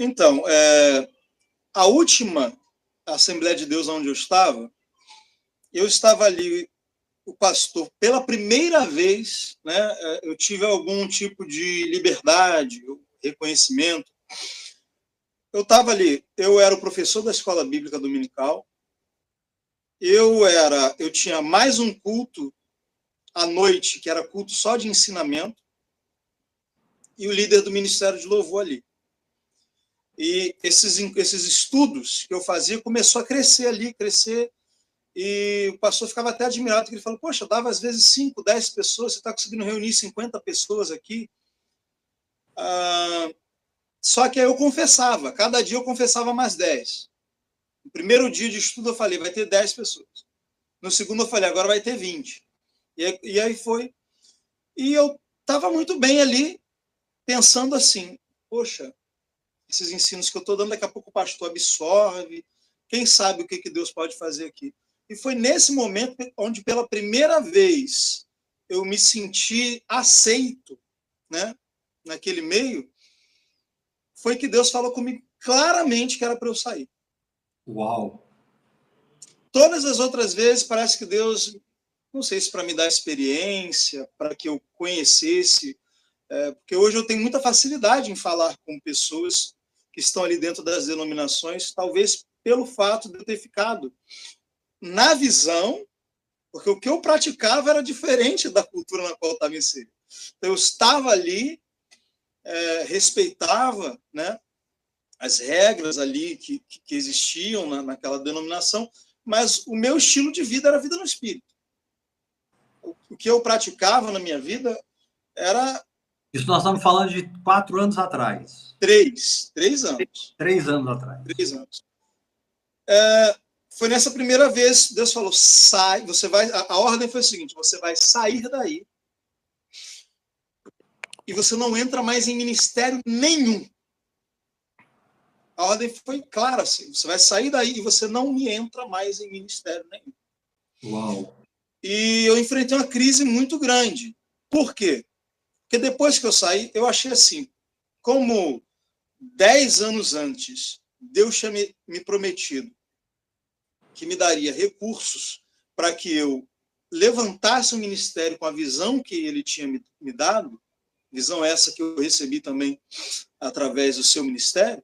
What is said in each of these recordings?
Então, a última Assembleia de Deus onde eu estava ali, o pastor, pela primeira vez, né, eu tive algum tipo de liberdade, reconhecimento. Eu estava ali, eu era o professor da escola bíblica dominical, eu tinha mais um culto à noite, que era culto só de ensinamento, e o líder do Ministério de Louvor ali. E esses estudos que eu fazia começou a crescer ali, e o pastor ficava até admirado, porque ele falou, poxa, dava às vezes 5, 10 pessoas, você está conseguindo reunir 50 pessoas aqui. Só que aí eu confessava, cada dia eu confessava mais 10. No primeiro dia de estudo eu falei, vai ter 10 pessoas. No segundo eu falei, agora vai ter 20. E aí foi. E eu estava muito bem ali, pensando assim, poxa, esses ensinos que eu estou dando, daqui a pouco o pastor absorve, quem sabe o que Deus pode fazer aqui. E foi nesse momento onde, pela primeira vez, eu me senti aceito, né, naquele meio, foi que Deus falou comigo claramente que era para eu sair. Uau! Todas as outras vezes parece que Deus, não sei se para me dar experiência, para que eu conhecesse, porque hoje eu tenho muita facilidade em falar com pessoas que estão ali dentro das denominações, talvez pelo fato de eu ter ficado na visão, porque o que eu praticava era diferente da cultura na qual eu estava inserido. Então, eu estava ali, respeitava, né, as regras ali que existiam naquela denominação, mas o meu estilo de vida era a vida no Espírito. O que eu praticava na minha vida era... Isso nós estamos falando de 4 anos atrás. 3 anos. 3 anos atrás. 3 anos. Foi nessa primeira vez, Deus falou, sai, você vai... A ordem foi a seguinte, você vai sair daí e você não entra mais em ministério nenhum. A ordem foi clara, assim, você vai sair daí e você não entra mais em ministério nenhum. Uau! E eu enfrentei uma crise muito grande. Por quê? Porque depois que eu saí, eu achei assim, como 10 anos antes, Deus tinha me prometido que me daria recursos para que eu levantasse o ministério com a visão que ele tinha me dado, visão essa que eu recebi também através do seu ministério.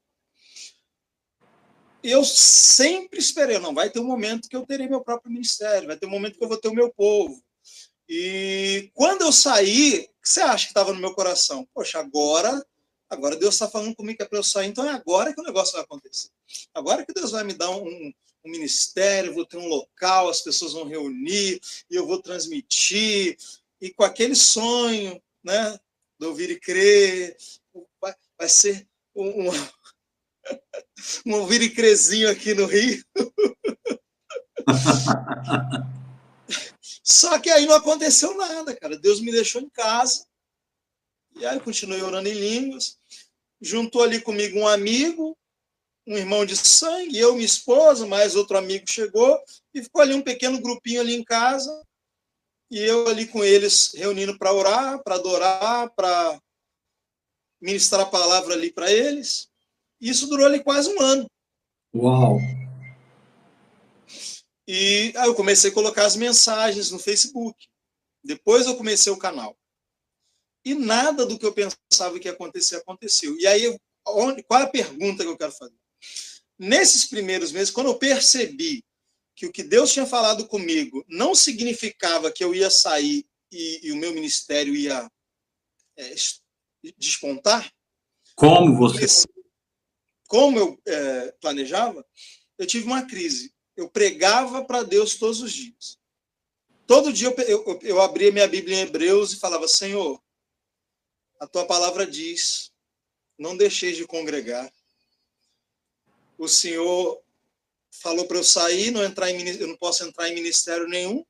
Eu sempre esperei, não, vai ter um momento que eu terei meu próprio ministério, vai ter um momento que eu vou ter o meu povo. E quando eu saí, o que você acha que estava no meu coração? Poxa, agora Deus está falando comigo que é para eu sair, então é agora que o negócio vai acontecer. Agora que Deus vai me dar um ministério, vou ter um local, as pessoas vão reunir, e eu vou transmitir, e com aquele sonho, né, de ouvir e crer, vai ser um ouvir e crezinho aqui no Rio. Só que aí não aconteceu nada, cara. Deus me deixou em casa, e aí eu continuei orando em línguas, juntou ali comigo um amigo, um irmão de sangue, eu, minha esposa, mais outro amigo chegou, e ficou ali um pequeno grupinho ali em casa, e eu ali com eles reunindo para orar, para adorar, para ministrar a palavra ali para eles. E isso durou ali quase um ano. Uau! E aí eu comecei a colocar as mensagens no Facebook. Depois eu comecei o canal. E nada do que eu pensava que ia acontecer, aconteceu. E aí, qual é a pergunta que eu quero fazer? Nesses primeiros meses, quando eu percebi que o que Deus tinha falado comigo não significava que eu ia sair e o meu ministério ia despontar, como eu planejava, eu tive uma crise. Eu pregava para Deus todos os dias. Todo dia eu abria minha Bíblia em Hebreus e falava, Senhor, a tua palavra diz, não deixeis de congregar. O Senhor falou para eu sair, eu não posso entrar em ministério nenhum,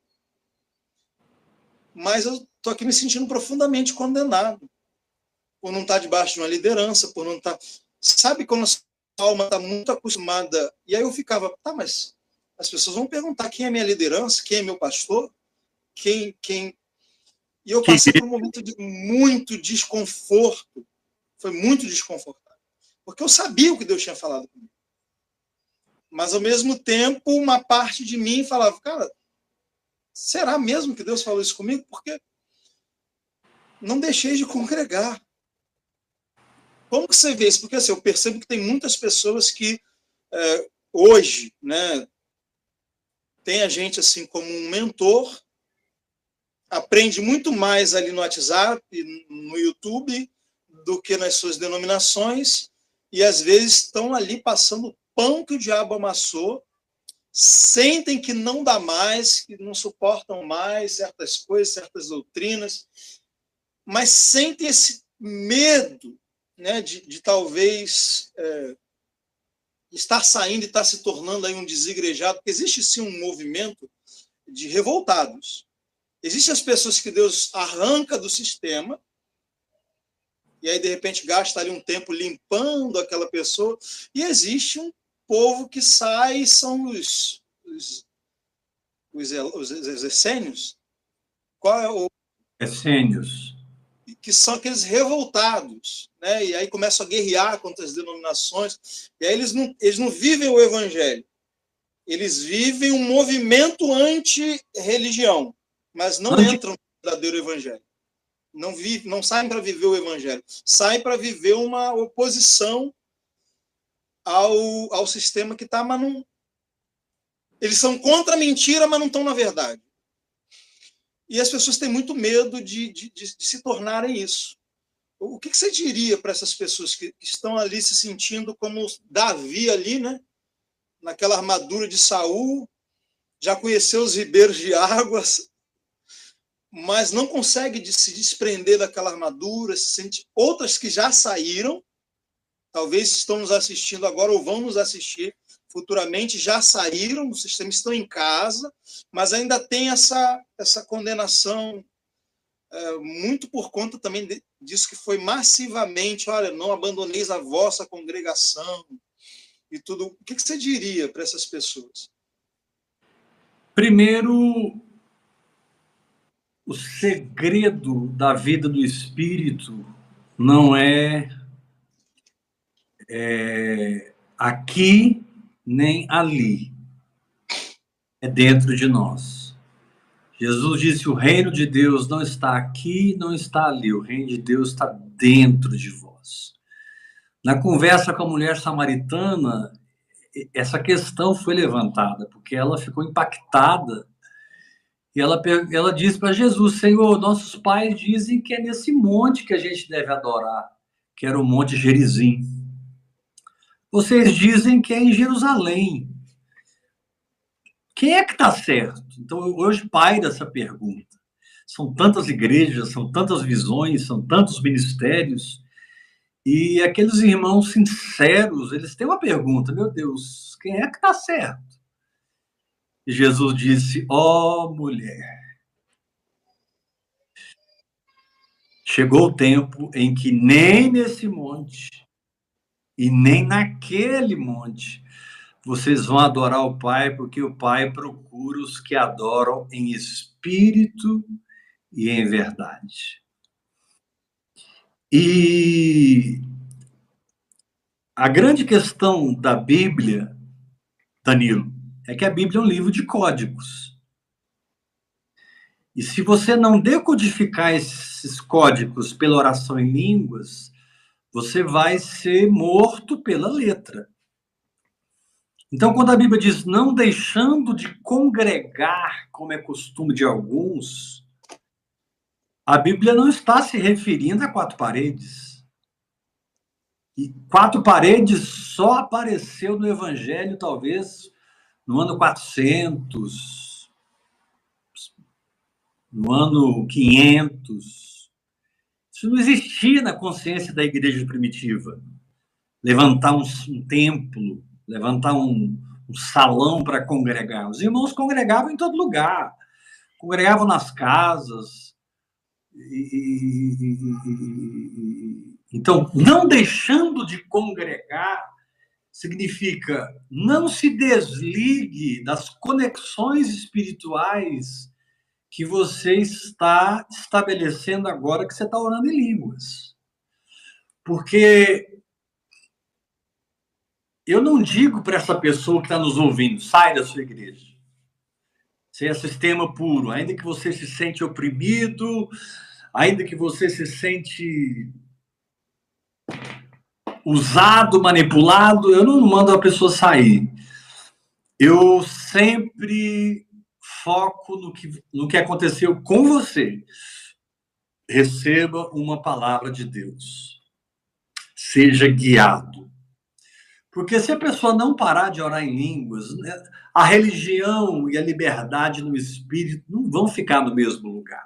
mas eu estou aqui me sentindo profundamente condenado por não estar debaixo de uma liderança, por não estar... Sabe quando a alma está muito acostumada? E aí eu ficava, tá, mas as pessoas vão perguntar quem é minha liderança, quem é meu pastor, quem... E eu passei por um momento de muito desconforto, foi muito desconfortável. Porque eu sabia o que Deus tinha falado comigo. Mas, ao mesmo tempo, uma parte de mim falava, cara, será mesmo que Deus falou isso comigo? Porque não deixei de congregar. Como que você vê isso? Porque assim, eu percebo que tem muitas pessoas que hoje, né, tem a gente assim como um mentor, aprende muito mais ali no WhatsApp, no YouTube, do que nas suas denominações, e às vezes estão ali passando o pão que o diabo amassou, sentem que não dá mais, que não suportam mais certas coisas, certas doutrinas, mas sentem esse medo, né, de talvez estar saindo e estar se tornando aí um desigrejado, porque existe sim um movimento de revoltados. Existem as pessoas que Deus arranca do sistema, e aí de repente gasta ali um tempo limpando aquela pessoa, e existe um povo que sai, são os essênios. Qual é o... Essênios. Que são aqueles revoltados, né? E aí começam a guerrear contra as denominações, e aí eles não vivem o evangelho, eles vivem um movimento anti-religião, mas não entram no verdadeiro evangelho. Não saem para viver o evangelho, saem para viver uma oposição ao sistema que está, mas não... Eles são contra a mentira, mas não estão na verdade. E as pessoas têm muito medo de se tornarem isso. O que você diria para essas pessoas que estão ali se sentindo como Davi ali, né? Naquela armadura de Saul, já conheceu os ribeiros de águas, mas não consegue se desprender daquela armadura, se sente... Outras que já saíram, talvez estão nos assistindo agora ou vão nos assistir futuramente, já saíram do sistema, estão em casa, mas ainda tem essa condenação, muito por conta também disso que foi massivamente, olha, não abandoneis a vossa congregação e tudo. O que você diria para essas pessoas? Primeiro, o segredo da vida do Espírito não é aqui nem ali. É dentro de nós. Jesus disse: o reino de Deus não está aqui, não está ali. O reino de Deus está dentro de vós. Na conversa com a mulher samaritana, essa questão foi levantada, porque ela ficou impactada. E ela disse para Jesus: Senhor, nossos pais dizem que é nesse monte que a gente deve adorar, que era o Monte Gerizim. Vocês dizem que é em Jerusalém. Quem é que está certo? Então, hoje paira essa pergunta. São tantas igrejas, são tantas visões, são tantos ministérios, e aqueles irmãos sinceros, eles têm uma pergunta: meu Deus, quem é que está certo? E Jesus disse: ó mulher, chegou o tempo em que nem nesse monte e nem naquele monte vocês vão adorar o Pai, porque o Pai procura os que adoram em espírito e em verdade. E a grande questão da Bíblia, Danilo, é que a Bíblia é um livro de códigos. E se você não decodificar esses códigos pela oração em línguas, você vai ser morto pela letra. Então, quando a Bíblia diz não deixando de congregar, como é costume de alguns, a Bíblia não está se referindo a quatro paredes. E quatro paredes só apareceu no Evangelho, talvez, no ano 400, no ano 500. Isso não existia na consciência da igreja primitiva. Levantar um templo, levantar um salão para congregar. Os irmãos congregavam em todo lugar, congregavam nas casas. Então, não deixando de congregar significa não se desligue das conexões espirituais que você está estabelecendo agora que você está orando em línguas. Porque eu não digo para essa pessoa que está nos ouvindo, sai da sua igreja. Você é sistema puro, ainda que você se sente oprimido, ainda que você se sente usado, manipulado, eu não mando a pessoa sair. Eu sempre foco no que aconteceu com você. Receba uma palavra de Deus. Seja guiado. Porque se a pessoa não parar de orar em línguas, a religião e a liberdade no espírito não vão ficar no mesmo lugar.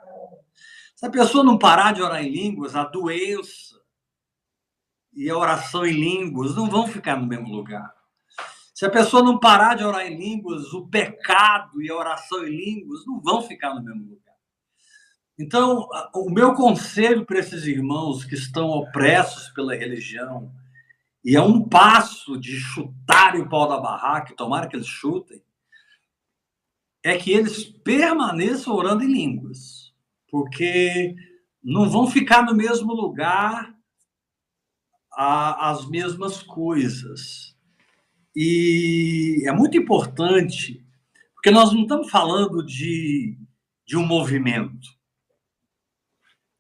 Se a pessoa não parar de orar em línguas, a doença e a oração em línguas não vão ficar no mesmo lugar. Se a pessoa não parar de orar em línguas, o pecado e a oração em línguas não vão ficar no mesmo lugar. Então, o meu conselho para esses irmãos que estão opressos pela religião, e é um passo de chutarem o pau da barraca, tomara que eles chutem, é que eles permaneçam orando em línguas, porque não vão ficar no mesmo lugar as mesmas coisas. E é muito importante, porque nós não estamos falando de um movimento.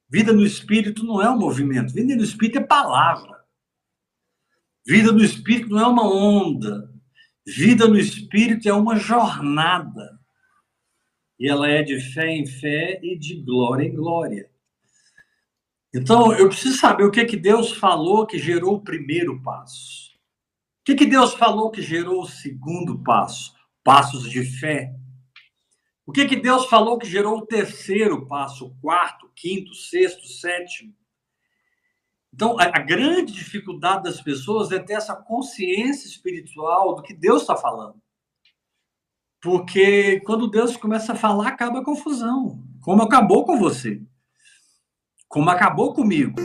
Vida no Espírito não é um movimento, vida no Espírito é palavra. Vida no Espírito não é uma onda. Vida no Espírito é uma jornada. E ela é de fé em fé e de glória em glória. Então, eu preciso saber o que Deus falou que gerou o primeiro passo. O que Deus falou que gerou o segundo passo? Passos de fé. O que Deus falou que gerou o terceiro passo, o quarto, quinto, sexto, sétimo? Então, a grande dificuldade das pessoas é ter essa consciência espiritual do que Deus está falando. Porque quando Deus começa a falar, acaba a confusão. Como acabou com você. Como acabou comigo.